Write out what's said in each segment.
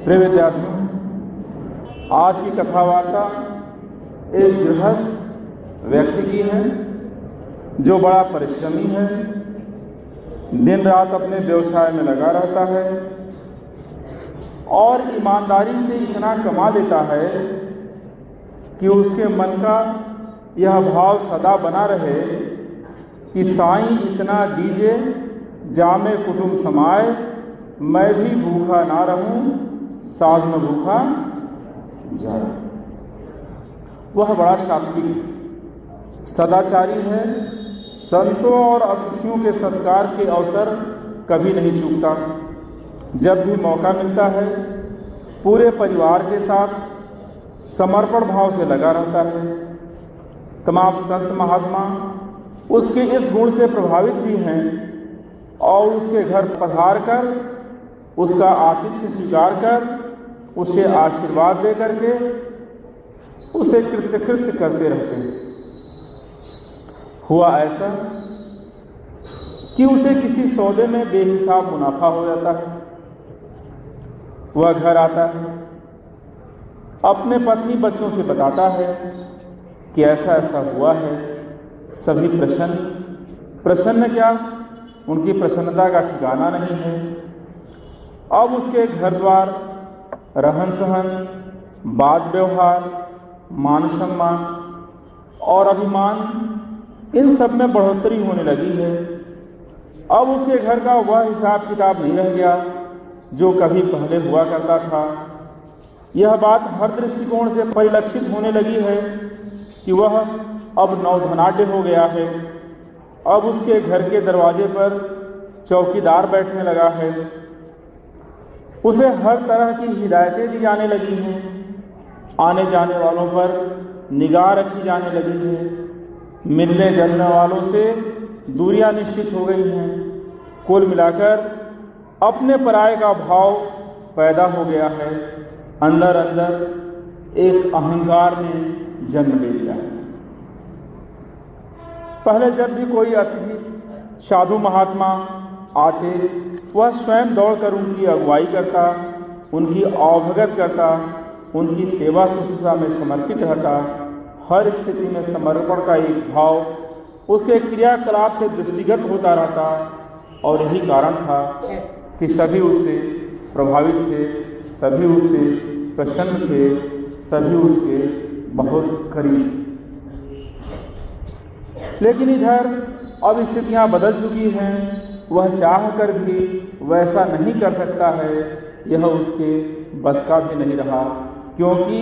प्रिय विद्यार्थियों, आज की कथा वार्ता एक गृहस्थ व्यक्ति की है जो बड़ा परिश्रमी है, दिन रात अपने व्यवसाय में लगा रहता है और ईमानदारी से इतना कमा लेता है कि उसके मन का यह भाव सदा बना रहे कि साईं इतना दीजिए जामे कुटुंब समाए, मैं भी भूखा ना रहूं, साध में भूखा जाए। वह बड़ा सात्विक सदाचारी है, संतों और अतिथियों के सत्कार के अवसर कभी नहीं चूकता। जब भी मौका मिलता है पूरे परिवार के साथ समर्पण भाव से लगा रहता है। तमाम संत महात्मा उसके इस गुण से प्रभावित भी हैं और उसके घर पधार कर उसका आतिथ्य स्वीकार कर उसे आशीर्वाद दे करके उसे कृतकृत्य करते रहते हैं। हुआ ऐसा कि उसे किसी सौदे में बेहिसाब मुनाफा हो जाता है। वह घर आता है, अपने पत्नी बच्चों से बताता है कि ऐसा ऐसा हुआ है। सभी प्रसन्न क्या, उनकी प्रसन्नता का ठिकाना नहीं है। अब उसके घर द्वार, रहन सहन, बात व्यवहार, मान सम्मान और अभिमान, इन सब में बढ़ोतरी होने लगी है। अब उसके घर का वह हिसाब किताब नहीं रह गया जो कभी पहले हुआ करता था। यह बात हर दृष्टिकोण से परिलक्षित होने लगी है कि वह अब नवधनाढ्य हो गया है। अब उसके घर के दरवाजे पर चौकीदार बैठने लगा है। उसे हर तरह की हिदायतें दी जाने लगी हैं। आने जाने वालों पर निगाह रखी जाने लगी है। मिलने जुलने वालों से दूरियां निश्चित हो गई हैं। कुल मिलाकर अपने पराये का भाव पैदा हो गया है। अंदर अंदर एक अहंकार ने जन्म ले लिया है। पहले जब भी कोई अतिथि साधु महात्मा आते, वह स्वयं दौड़कर उनकी अगुवाई करता, उनकी अवभगत करता, उनकी सेवा शुश्रूषा में समर्पित रहता। हर स्थिति में समर्पण का एक भाव उसके क्रियाकलाप से दृष्टिगत होता रहता और यही कारण था कि सभी उससे प्रभावित थे, सभी उससे प्रसन्न थे, सभी उसके बहुत करीब। लेकिन इधर अब स्थितियां बदल चुकी हैं। वह चाह कर भी वैसा नहीं कर सकता है। यह उसके बस का भी नहीं रहा, क्योंकि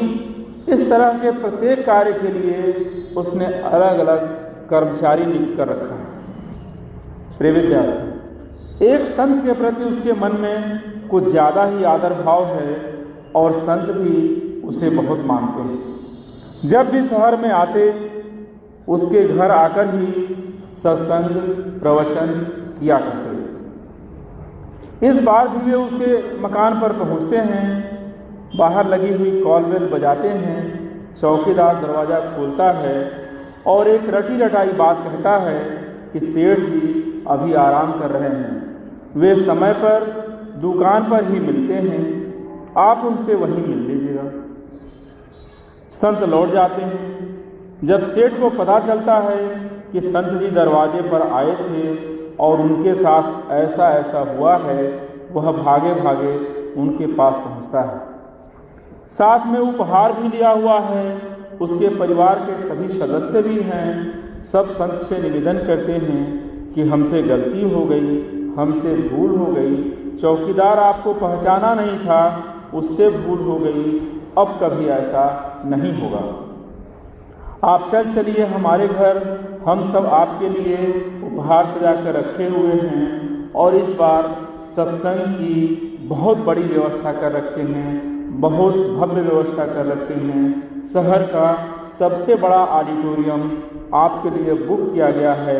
इस तरह के प्रत्येक कार्य के लिए उसने अलग अलग कर्मचारी नियुक्त कर रखा है। प्रिय विद्यार्थी, एक संत के प्रति उसके मन में कुछ ज़्यादा ही आदर भाव है और संत भी उसे बहुत मानते हैं। जब भी शहर में आते उसके घर आकर ही सत्संग प्रवचन किया करते। इस बार भी वे उसके मकान पर पहुंचते हैं। बाहर लगी हुई कॉल बेल बजाते हैं। चौकीदार दरवाज़ा खोलता है और एक रटी रटाई बात कहता है कि सेठ जी अभी आराम कर रहे हैं, वे समय पर दुकान पर ही मिलते हैं, आप उनसे वहीं मिल लीजिएगा। संत लौट जाते हैं। जब सेठ को पता चलता है कि संत जी दरवाजे पर आए थे और उनके साथ ऐसा ऐसा हुआ है, वह भागे भागे उनके पास पहुंचता है। साथ में उपहार भी लिया हुआ है। उसके परिवार के सभी सदस्य भी हैं। सब संत से निवेदन करते हैं कि हमसे गलती हो गई, हमसे भूल हो गई, चौकीदार आपको पहचाना नहीं था, उससे भूल हो गई, अब कभी ऐसा नहीं होगा। आप चल चलिए हमारे घर, हम सब आपके लिए उपहार सजा कर रखे हुए हैं और इस बार सत्संग की बहुत बड़ी व्यवस्था कर रखे हैं, बहुत भव्य व्यवस्था कर रखे हैं। शहर का सबसे बड़ा ऑडिटोरियम आपके लिए बुक किया गया है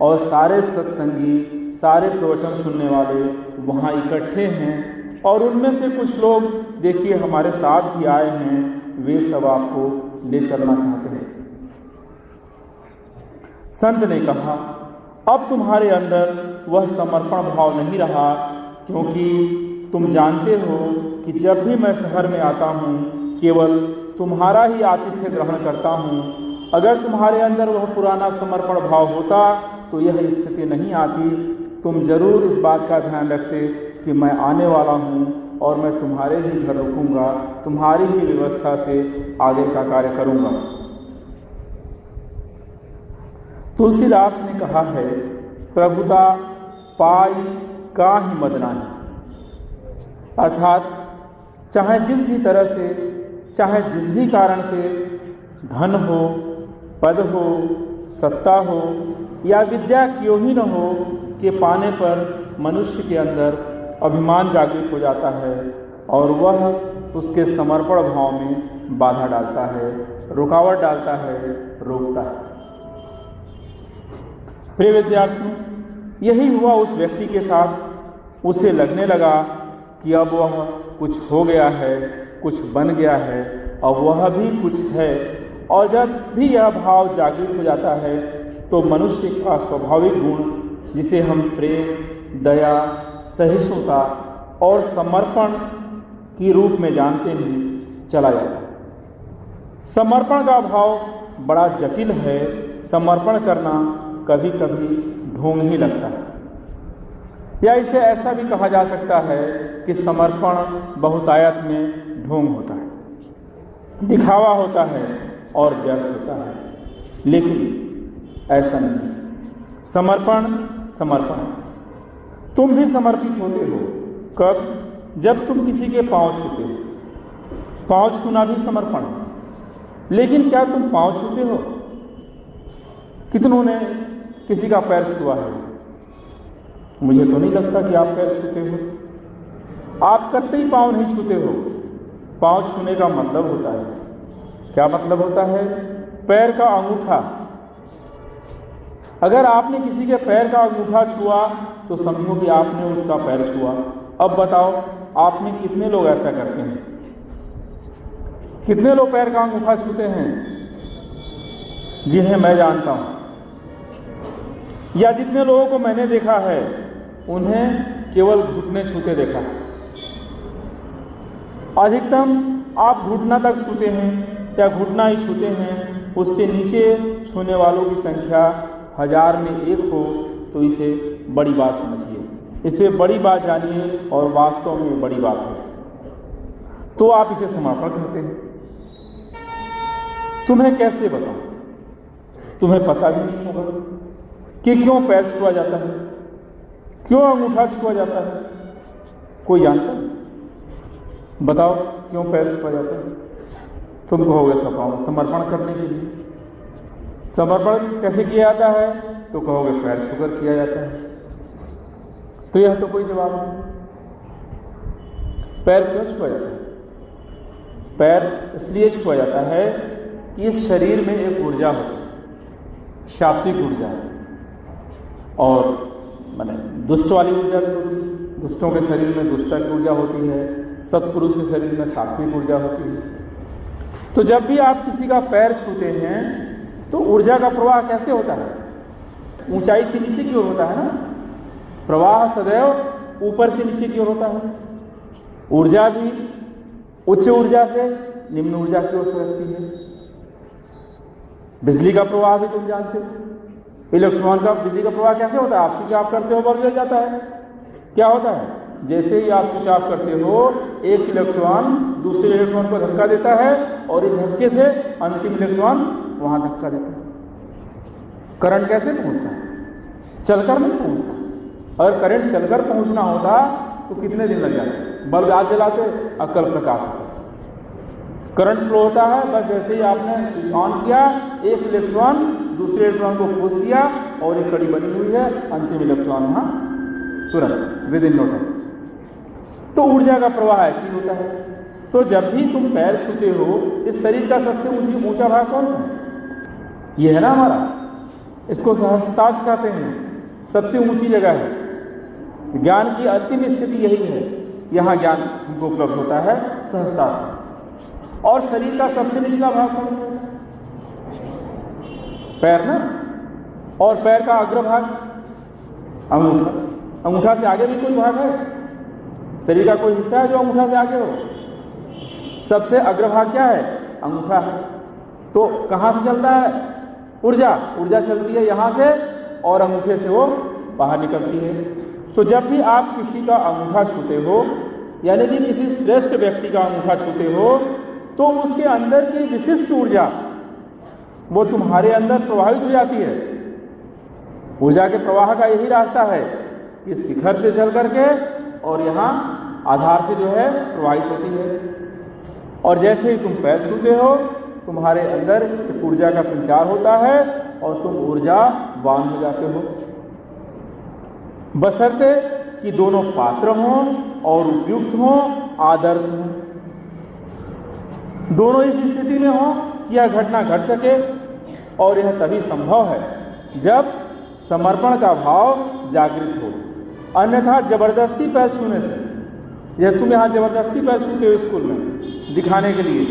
और सारे सत्संगी, सारे प्रवचन सुनने वाले वहाँ इकट्ठे हैं और उनमें से कुछ लोग देखिए हमारे साथ भी आए हैं, वे सब आपको ले चलना चाहते हैं। संत ने कहा, अब तुम्हारे अंदर वह समर्पण भाव नहीं रहा, क्योंकि तुम जानते हो कि जब भी मैं शहर में आता हूँ केवल तुम्हारा ही आतिथ्य ग्रहण करता हूँ। अगर तुम्हारे अंदर वह पुराना समर्पण भाव होता तो यह स्थिति नहीं आती। तुम जरूर इस बात का ध्यान रखते कि मैं आने वाला हूँ और मैं तुम्हारे ही घर रुकूंगा, तुम्हारी ही व्यवस्था से आगे का कार्य करूँगा। तुलसीदास ने कहा है, प्रभुता पाई काहि मद नाहि। अर्थात चाहे जिस भी तरह से, चाहे जिस भी कारण से धन हो, पद हो, सत्ता हो या विद्या क्यों ही न हो के पाने पर मनुष्य के अंदर अभिमान जागृत हो जाता है और वह उसके समर्पण भाव में बाधा डालता है, रुकावट डालता है, रोकता है। प्रिय विद्यार्थियों, यही हुआ उस व्यक्ति के साथ। उसे लगने लगा कि अब वह कुछ हो गया है, कुछ बन गया है, अब वह भी कुछ है। और जब भी यह भाव जागृत हो जाता है तो मनुष्य का स्वाभाविक गुण, जिसे हम प्रेम, दया, सहिष्णुता और समर्पण के रूप में जानते हैं, चला जाता है। समर्पण का भाव बड़ा जटिल है। समर्पण करना कभी कभी ढोंग ही लगता है, या इसे ऐसा भी कहा जा सकता है कि समर्पण बहुतायत में ढोंग होता है, दिखावा होता है और व्यर्थ होता है। लेकिन ऐसा नहीं। समर्पण समर्पण। तुम भी समर्पित होते हो। कब? जब तुम किसी के पांव छूते हो। पांव छूना भी समर्पण है। लेकिन क्या तुम पांव छूते हो? कितनों ने किसी का पैर छुआ है? मुझे तो नहीं लगता कि आप पैर छूते हो। आप कतई पांव नहीं छूते हो। पांव छूने का मतलब होता है, क्या मतलब होता है? पैर का अंगूठा। अगर आपने किसी के पैर का अंगूठा छुआ तो समझो कि आपने उसका पैर छुआ। अब बताओ, आप में कितने लोग ऐसा करते हैं? कितने लोग पैर का अंगूठा छूते हैं जिन्हें मैं जानता हूं, या जितने लोगों को मैंने देखा है उन्हें केवल घुटने छूते देखा है। अधिकतम आप घुटना तक छूते हैं या घुटना ही छूते हैं। उससे नीचे छूने वालों की संख्या 1000 में 1 हो तो इसे बड़ी बात समझिए, इसे बड़ी बात जानिए और वास्तव में बड़ी बात है। तो आप इसे समर्पण करते हैं। तुम्हें कैसे बताऊं? तुम्हें पता भी नहीं होगा कि क्यों पैर छुआ जाता है, क्यों अंगूठा छुआ जाता है। कोई जानता है? बताओ क्यों पैर छुआ जाता है? तुम कहोगे समर्पण करने के लिए। समर्पण कैसे किया जाता है? तो कहोगे पैर छूकर किया जाता है। तो यह तो कोई जवाब नहीं। पैर क्यों छुआ जाता है? पैर इसलिए छुआ जाता है कि इस शरीर में एक ऊर्जा होती है, शाब्दिक ऊर्जा, और माने दुष्ट वाली ऊर्जा भी होती है। दुष्टों के शरीर में दुष्टा की ऊर्जा होती है, सत्पुरुष के शरीर में सात्विक ऊर्जा होती है। तो जब भी आप किसी का पैर छूते हैं तो ऊर्जा का प्रवाह कैसे होता है? ऊंचाई से नीचे की ओर होता है ना। प्रवाह सदैव ऊपर से नीचे की ओर होता है। ऊर्जा भी उच्च ऊर्जा से निम्न ऊर्जा की ओर से लगती है। बिजली का प्रवाह भी तुम जानते हो। इलेक्ट्रॉन का बिजली का प्रवाह कैसे होता है? आप स्विच ऑफ करते हो, बल्ब जल जाता है। क्या होता है? जैसे ही आप स्विच ऑफ करते हो, एक इलेक्ट्रॉन दूसरे इलेक्ट्रॉन को धक्का देता है और इस धक्के से अंतिम इलेक्ट्रॉन वहां धक्का देता है। करंट कैसे पहुंचता है? चलकर नहीं पहुंचता। अगर करंट चलकर पहुंचना होता तो कितने दिन लग जाते? बल्ब आज जलाते, अकल प्रकाश होता। करंट फ्लो होता है, बस जैसे ही आपने स्विच ऑन किया, एक इलेक्ट्रॉन दूसरे इलेक्ट्रॉन को पुश किया और एक कड़ी बनी हुई है, अंतिम इलेक्ट्रॉन वहां तुरंत विद इन नो टाइम। तो ऊर्जा का प्रवाह ऐसे होता है। तो जब भी तुम पैर छूते हो, इस शरीर का सबसे ऊंचा भाग कौन सा है? ये है ना हमारा, इसको सहस्त्रार्थ कहते हैं। सबसे ऊंची जगह है। ज्ञान की अंतिम स्थिति यही है। यहाँ ज्ञान हमको उपलब्ध होता है सहस्त्रार्थ। और शरीर का सबसे निचला भाग कौन सा है? पैर ना। और पैर का अग्रभाग अंगूठा। अंगूठा से आगे भी कोई भाग है? शरीर का कोई हिस्सा है जो अंगूठा से आगे हो? सबसे अग्रभाग क्या है? अंगूठा है। तो कहाँ से चलता है? ऊर्जा चलती है यहाँ से और अंगूठे से वो बाहर निकलती है। तो जब भी आप किसी का अंगूठा छूते हो, यानी कि किसी श्रेष्ठ व्यक्ति का अंगूठा छूते हो, तो उसके अंदर की विशिष्ट ऊर्जा वो तुम्हारे अंदर प्रवाहित हो जाती है। ऊर्जा के प्रवाह का यही रास्ता है कि शिखर से चल करके और यहाँ आधार से जो है प्रवाहित होती है। और जैसे ही तुम पैर छूते हो, तुम्हारे अंदर एक ऊर्जा का संचार होता है और तुम ऊर्जावान हो जाते हो, बशर्ते कि दोनों पात्र हों और उपयुक्त हों, आदर्श हों। दोनों इस स्थिति में हों कि यह घटना घट सके, और यह तभी संभव है जब समर्पण का भाव जागृत हो। अन्यथा जबरदस्ती पैर छूने से, यह तुम यहाँ जबरदस्ती पैर छूते हो स्कूल में दिखाने के लिए,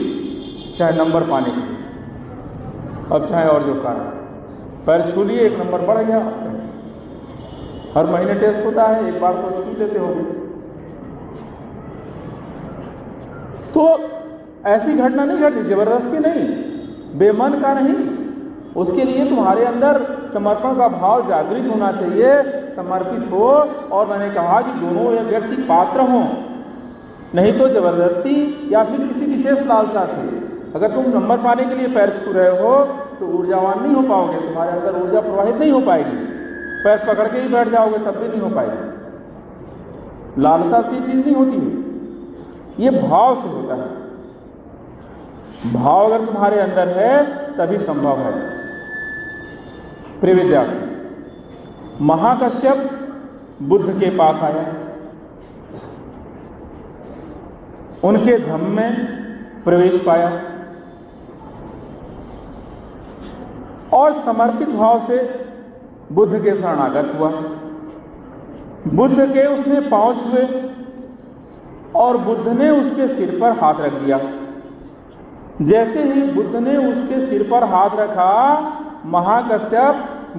चाहे नंबर पाने के लिए, अब चाहे और जो कारण, पैर छू लिए, 1 नंबर बढ़ गया। हर महीने टेस्ट होता है, एक बार तो छू लेते हो। तो ऐसी घटना नहीं घटी, जबरदस्ती नहीं, बेमन का नहीं। उसके लिए तुम्हारे अंदर समर्पण का भाव जागृत होना चाहिए, समर्पित हो। और मैंने कहा कि दोनों व्यक्ति पात्र हों, नहीं तो जबरदस्ती या फिर किसी विशेष लालसा से। अगर तुम नंबर पाने के लिए पैर छू रहे हो तो ऊर्जावान नहीं हो पाओगे, तुम्हारे अंदर ऊर्जा प्रवाहित नहीं हो पाएगी। पैर पकड़ के ही बैठ जाओगे तब भी नहीं हो पाएगी। लालसा से चीज नहीं होती है, ये भाव से होता है। भाव अगर तुम्हारे अंदर है तभी संभव है। प्रिय विद्यार्थी, महाकश्यप बुद्ध के पास आया, उनके धम्म में प्रवेश पाया और समर्पित भाव से बुद्ध के शरणागत हुआ। बुद्ध के उसने पांव छुए और बुद्ध ने उसके सिर पर हाथ रख दिया। जैसे ही बुद्ध ने उसके सिर पर हाथ रखा, महाकश्यप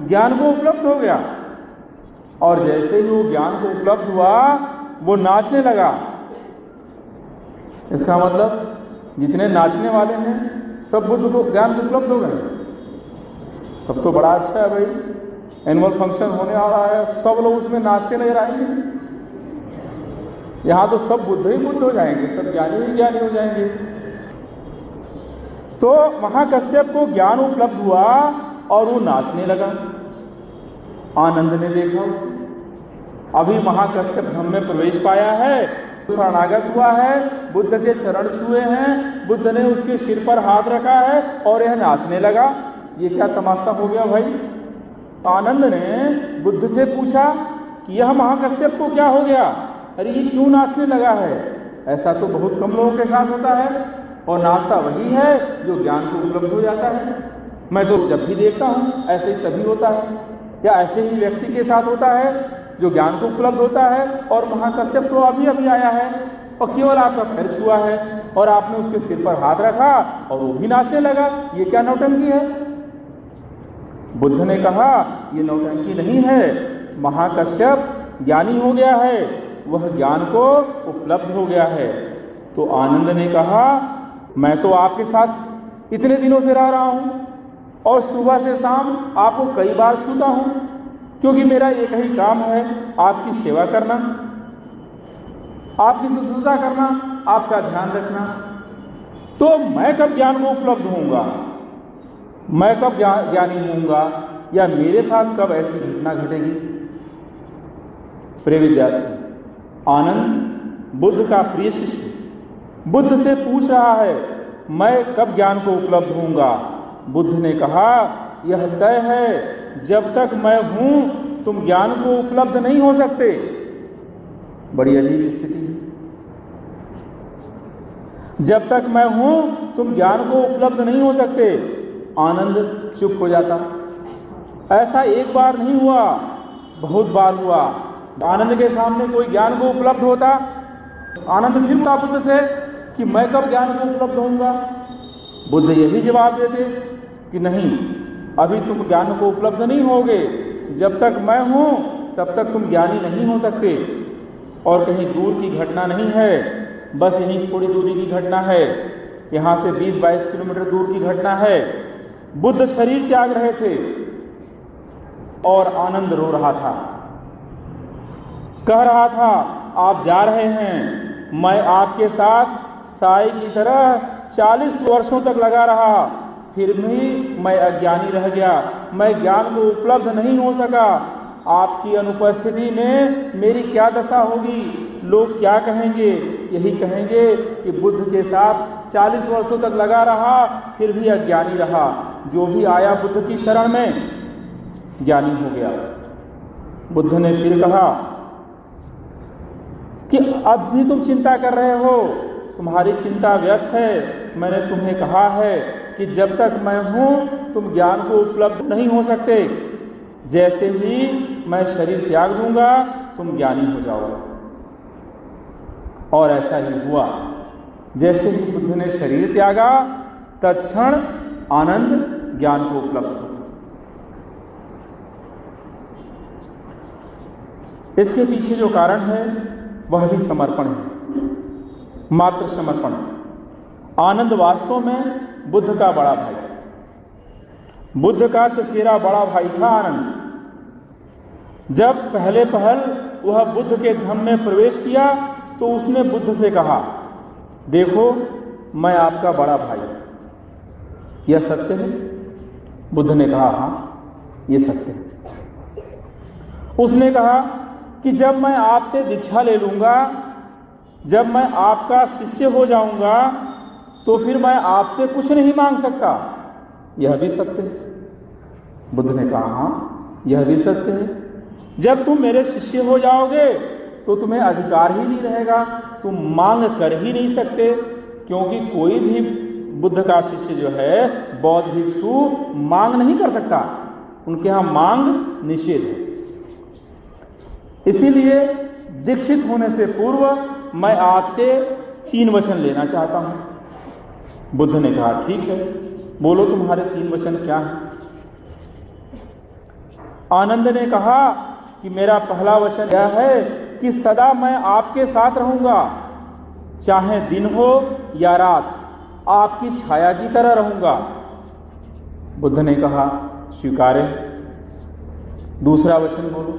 ज्ञान को उपलब्ध हो गया, और जैसे ही वो ज्ञान को उपलब्ध हुआ वो नाचने लगा। इसका मतलब जितने नाचने वाले हैं सब बुद्ध को ज्ञान को उपलब्ध हो गए। तब तो बड़ा अच्छा है भाई, एनुअल फंक्शन होने वाला है, सब लोग उसमें नाचते नजर आएंगे। यहाँ तो सब बुद्ध ही बुद्ध हो जाएंगे, सब ज्ञानी ही ज्ञानी हो जाएंगे। तो महाकश्यप को ज्ञान उपलब्ध हुआ और वो नाचने लगा। आनंद ने देखा उसको। अभी महाकश्यप धम्म में प्रवेश पाया है, शरणागत हुआ है, बुद्ध के चरण छुए हैं, बुद्ध ने उसके सिर पर हाथ रखा है और यह नाचने लगा। ये क्या तमाशा हो गया भाई। आनंद ने बुद्ध से पूछा कि यह महाकश्यप को क्या हो गया, अरे ये क्यों नाचने लगा है? ऐसा तो बहुत कम लोगों के साथ होता है, और नाचता वही है जो ज्ञान को उपलब्ध हो जाता है। मैं तो जब भी देखता हूँ ऐसे ही तभी होता है, या ऐसे ही व्यक्ति के साथ होता है जो ज्ञान को उपलब्ध होता है। और महाकश्यप तो अभी अभी आया है और केवल आपका पैर छुआ है और आपने उसके सिर पर हाथ रखा और वो भी नाचने लगा। ये क्या नौटंकी है? बुद्ध ने कहा ये नौटंकी नहीं है, महाकश्यप ज्ञानी हो गया है, वह ज्ञान को उपलब्ध हो गया है। तो आनंद ने कहा मैं तो आपके साथ इतने दिनों से रह रहा हूं और सुबह से शाम आपको कई बार छूता हूं, क्योंकि मेरा एक ही काम है, आपकी सेवा करना, आपकी शुश्रूषा करना, आपका ध्यान रखना। तो मैं कब ज्ञान को उपलब्ध होऊंगा, मैं कब ज्ञानी होऊंगा, या मेरे साथ कब ऐसी घटना घटेगी? प्रिय विद्यार्थी, आनंद बुद्ध का प्रिय शिष्य बुद्ध से पूछ रहा है मैं कब ज्ञान को उपलब्ध होऊंगा। बुद्ध ने कहा यह तय है, जब तक मैं हूं तुम ज्ञान को उपलब्ध नहीं हो सकते। बड़ी अजीब स्थिति है। जब तक मैं हूं तुम ज्ञान को उपलब्ध नहीं हो सकते। आनंद चुप हो जाता। ऐसा एक बार नहीं हुआ, बहुत बार हुआ। आनंद के सामने कोई ज्ञान को उपलब्ध होता, आनंद फिर बुद्ध से कि मैं कब ज्ञान को उपलब्ध होऊंगा। बुद्ध यही जवाब देते कि नहीं, अभी तुम ज्ञान को उपलब्ध नहीं होगे, जब तक मैं हूं तब तक तुम ज्ञानी नहीं हो सकते। और कहीं दूर की घटना नहीं है, बस यहीं थोड़ी दूरी की घटना है, यहाँ से 20-22 किलोमीटर दूर की घटना है। बुद्ध शरीर त्याग रहे थे और आनंद रो रहा था, कह रहा था आप जा रहे हैं, मैं आपके साथ साई की तरह 40 वर्षों तक लगा रहा, फिर भी मैं अज्ञानी रह गया, मैं ज्ञान को उपलब्ध नहीं हो सका। आपकी अनुपस्थिति में मेरी क्या दशा होगी, लोग क्या कहेंगे? यही कहेंगे कि बुद्ध के साथ 40 वर्षों तक लगा रहा, फिर भी अज्ञानी रहा। जो भी आया बुद्ध की शरण में ज्ञानी हो गया। बुद्ध ने फिर कहा कि अब भी तुम चिंता कर रहे हो, तुम्हारी चिंता व्यर्थ है। मैंने तुम्हें कहा है कि जब तक मैं हूं तुम ज्ञान को उपलब्ध नहीं हो सकते। जैसे ही मैं शरीर त्याग दूंगा तुम ज्ञानी हो जाओगे। और ऐसा ही हुआ। जैसे ही बुद्ध ने शरीर त्यागा तत्क्षण आनंद ज्ञान को उपलब्ध हो। इसके पीछे जो कारण है वह भी समर्पण है, मात्र समर्पण। आनंद वास्तव में बुद्ध का बड़ा भाई, बुद्ध का चचेरा बड़ा भाई था आनंद। जब पहले पहल वह बुद्ध के धम्म में प्रवेश किया तो उसने बुद्ध से कहा, देखो मैं आपका बड़ा भाई, यह सत्य है? बुद्ध ने कहा हाँ ये सत्य है। उसने कहा कि जब मैं आपसे दीक्षा ले लूंगा, जब मैं आपका शिष्य हो जाऊंगा तो फिर मैं आपसे कुछ नहीं मांग सकता, यह भी सत्य है? बुद्ध ने कहा हाँ यह भी सत्य है। जब तुम मेरे शिष्य हो जाओगे तो तुम्हें अधिकार ही नहीं रहेगा, तुम मांग कर ही नहीं सकते, क्योंकि कोई भी बुद्ध का शिष्य जो है, बौद्ध भिक्षु मांग नहीं कर सकता, उनके यहाँ मांग निषेध है। इसीलिए दीक्षित होने से पूर्व मैं आपसे 3 वचन लेना चाहता हूं। बुद्ध ने कहा ठीक है, बोलो तुम्हारे 3 वचन क्या हैं? आनंद ने कहा कि मेरा पहला वचन यह है कि सदा मैं आपके साथ रहूंगा, चाहे दिन हो या रात, आपकी छाया की तरह रहूंगा। बुद्ध ने कहा स्वीकार है। दूसरा वचन बोलो।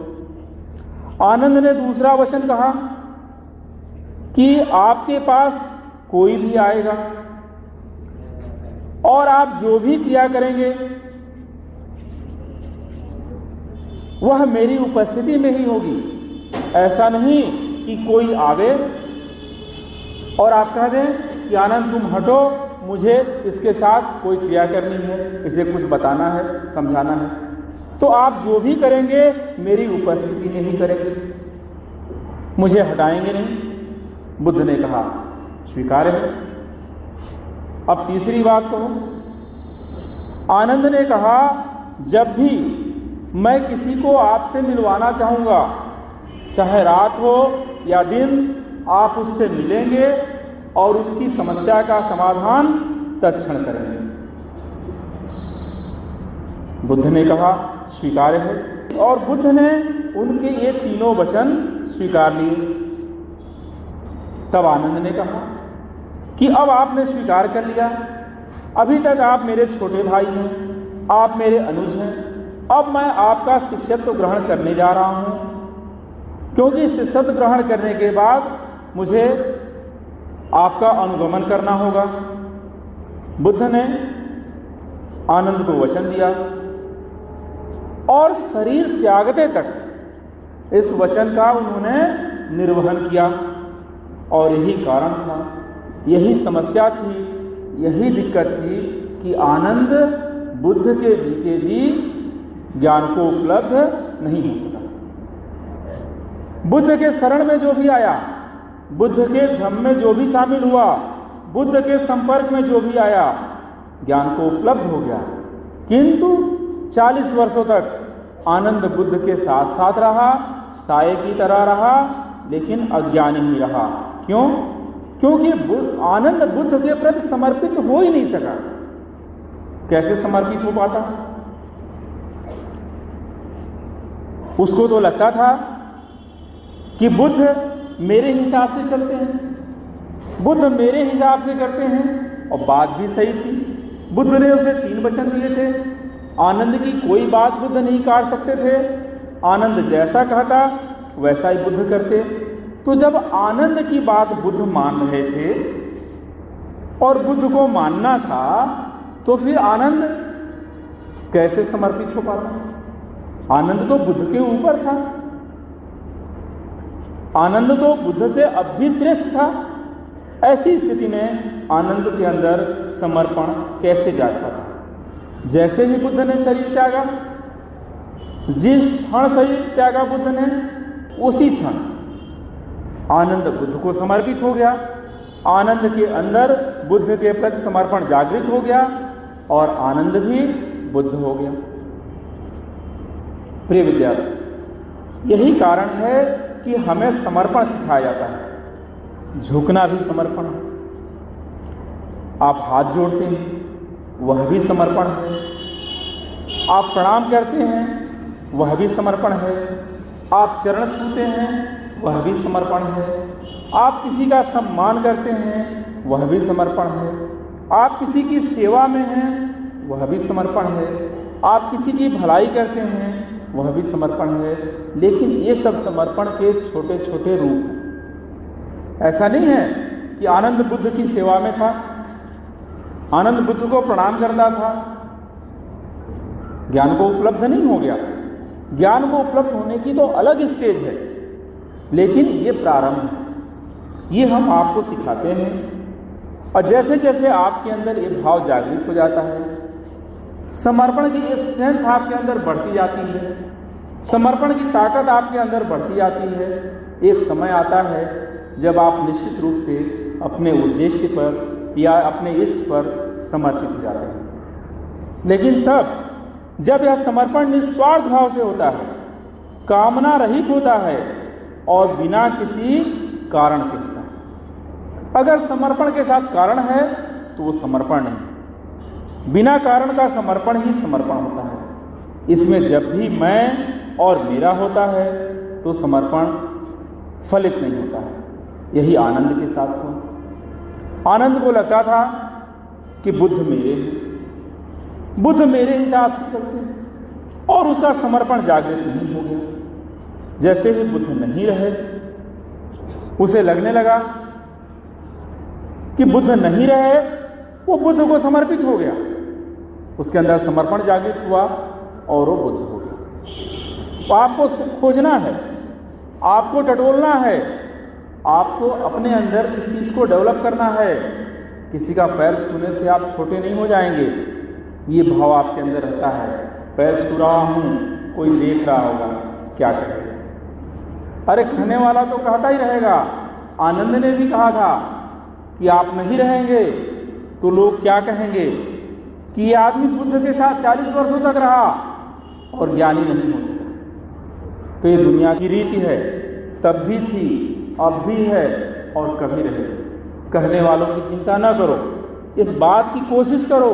आनंद ने दूसरा वचन कहा कि आपके पास कोई भी आएगा और आप जो भी क्रिया करेंगे वह मेरी उपस्थिति में ही होगी। ऐसा नहीं कि कोई आवे और आप कह दें कि आनंद तुम हटो, मुझे इसके साथ कोई क्रिया करनी है, इसे कुछ बताना है, समझाना है, तो आप जो भी करेंगे मेरी उपस्थिति में ही करेंगे, मुझे हटाएंगे नहीं। बुद्ध ने कहा स्वीकार है। अब तीसरी बात कहो। आनंद ने कहा जब भी मैं किसी को आपसे मिलवाना चाहूंगा, चाहे रात हो या दिन, आप उससे मिलेंगे और उसकी समस्या का समाधान तत्क्षण करेंगे। बुद्ध ने कहा स्वीकार है। और बुद्ध ने उनके ये 3 वचन स्वीकार लिए। तब आनंद ने कहा कि अब आपने स्वीकार कर लिया, अभी तक आप मेरे छोटे भाई हैं, आप मेरे अनुज हैं, अब मैं आपका शिष्यत्व ग्रहण करने जा रहा हूं, क्योंकि शिष्यत्व ग्रहण करने के बाद मुझे आपका अनुगमन करना होगा। बुद्ध ने आनंद को वचन दिया और शरीर त्यागते तक इस वचन का उन्होंने निर्वहन किया। और यही कारण था, यही समस्या थी, यही दिक्कत थी कि आनंद बुद्ध के जीते जी ज्ञान को उपलब्ध नहीं हो सका। बुद्ध के शरण में जो भी आया, बुद्ध के धम्म में जो भी शामिल हुआ, बुद्ध के संपर्क में जो भी आया, ज्ञान को उपलब्ध हो गया। किंतु 40 वर्षों तक आनंद बुद्ध के साथ साथ रहा, साये की तरह रहा, लेकिन अज्ञानी ही रहा। क्यों? क्योंकि आनंद बुद्ध के प्रति समर्पित हो ही नहीं सका। कैसे समर्पित हो पाता? उसको तो लगता था कि बुद्ध मेरे हिसाब से चलते हैं, बुद्ध मेरे हिसाब से करते हैं। और बात भी सही थी, बुद्ध ने उसे 3 वचन दिए थे। आनंद की कोई बात बुद्ध नहीं काट सकते थे, आनंद जैसा कहता वैसा ही बुद्ध करते। तो जब आनंद की बात बुद्ध मान रहे थे और बुद्ध को मानना था, तो फिर आनंद कैसे समर्पित हो पाता? आनंद तो बुद्ध के ऊपर था, आनंद तो बुद्ध से अब भी श्रेष्ठ था। ऐसी स्थिति में आनंद के अंदर समर्पण कैसे जागता था? जैसे ही बुद्ध ने शरीर त्यागा, जिस क्षण शरीर त्यागा बुद्ध ने, उसी क्षण आनंद बुद्ध को समर्पित हो गया। आनंद के अंदर बुद्ध के प्रति समर्पण जागृत हो गया और आनंद भी बुद्ध हो गया। प्रिय विद्यार्थी, यही कारण है कि हमें समर्पण सिखाया जाता है। झुकना भी समर्पण है। आप हाथ जोड़ते हैं, वह भी समर्पण है। आप प्रणाम करते हैं, वह भी समर्पण है। आप चरण छूते हैं, वह भी समर्पण है। आप किसी का सम्मान करते हैं, वह भी समर्पण है। आप किसी की सेवा में हैं, वह भी समर्पण है। आप किसी की भलाई करते हैं, वह भी समर्पण है। लेकिन ये सब समर्पण के छोटे छोटे रूप हैं। ऐसा नहीं है कि आनंद बुद्ध की सेवा में था, आनंद बुद्ध को प्रणाम करता था, ज्ञान को उपलब्ध नहीं हो गया। ज्ञान को उपलब्ध होने की तो अलग स्टेज है, लेकिन ये प्रारंभ है, ये हम आपको सिखाते हैं। और जैसे जैसे आपके अंदर ये भाव जागृत हो जाता है, समर्पण की स्ट्रेंथ आपके अंदर बढ़ती जाती है, समर्पण की ताकत आपके अंदर बढ़ती जाती है। एक समय आता है जब आप निश्चित रूप से अपने उद्देश्य पर या अपने इष्ट पर समर्पित हो जाते हैं। लेकिन तब जब यह समर्पण निस्वार्थ भाव से होता है, कामना रहित होता है और बिना किसी कारण के होता है। अगर समर्पण के साथ कारण है तो वो समर्पण नहीं, बिना कारण का समर्पण ही समर्पण होता है। इसमें जब भी मैं और मेरा होता है तो समर्पण फलित नहीं होता है। यही आनंद के साथ हुआ। आनंद को लगता था कि बुद्ध मेरे हैं, बुद्ध मेरे हिसाब से चलते हैं, और उसका समर्पण जागृत नहीं हो गया। जैसे ही बुद्ध नहीं रहे, उसे लगने लगा कि बुद्ध नहीं रहे, वो बुद्ध को समर्पित हो गया। उसके अंदर समर्पण जागृत हुआ और वो बुद्ध हो गया। तो आपको खोजना है, आपको टटोलना है, आपको अपने अंदर इस चीज़ को डेवलप करना है। किसी का पैर छूने से आप छोटे नहीं हो जाएंगे, ये भाव आपके अंदर रहता है। पैर छू रहा हूँ, कोई देख रहा होगा, क्या करेगा? अरे कहने वाला तो कहता ही रहेगा। आनंद ने भी कहा था कि आप नहीं रहेंगे तो लोग क्या कहेंगे कि ये आदमी बुद्ध के साथ 40 वर्षों तक रहा और ज्ञानी नहीं हो सका। तो ये दुनिया की रीति है, तब भी थी, अब भी है और कभी रहेगी। कहने वालों की चिंता न करो, इस बात की कोशिश करो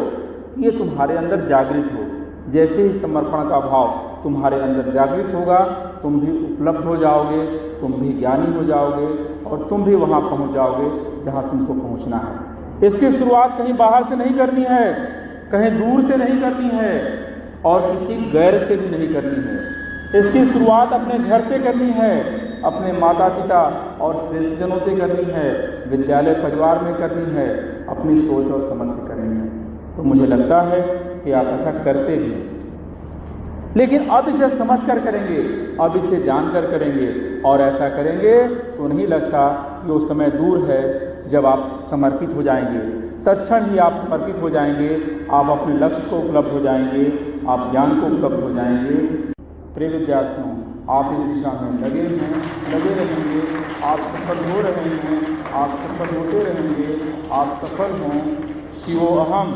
कि ये तुम्हारे अंदर जागृत हो। जैसे ही समर्पण का भाव तुम्हारे अंदर जागृत होगा, तुम भी उपलब्ध हो जाओगे, तुम भी ज्ञानी हो जाओगे और तुम भी वहाँ पहुँच जाओगे जहाँ तुमको पहुँचना है। इसकी शुरुआत कहीं बाहर से नहीं करनी है, कहीं दूर से नहीं करनी है और किसी गैर से भी नहीं करनी है। इसकी शुरुआत अपने घर से करनी है, अपने माता पिता और श्रेष्ठ जनों से करनी है, विद्यालय परिवार में करनी है, अपनी सोच और समझ से करनी है। तो मुझे लगता है कि आप ऐसा करते भी हैं। लेकिन अब इसे समझ कर करेंगे, अब इसे जानकर करेंगे, और ऐसा करेंगे तो नहीं लगता कि वो समय दूर है जब आप समर्पित हो जाएंगे। तत्क्षण ही आप समर्पित हो जाएंगे, आप अपने लक्ष्य को उपलब्ध हो जाएंगे, आप ज्ञान को उपलब्ध हो जाएंगे। प्रिय विद्यार्थियों, आप इस दिशा में लगे हैं, लगे रहेंगे, आप सफल हो रहे हैं, आप सफल होते रहेंगे, आप सफल हों। शिवोऽहम्।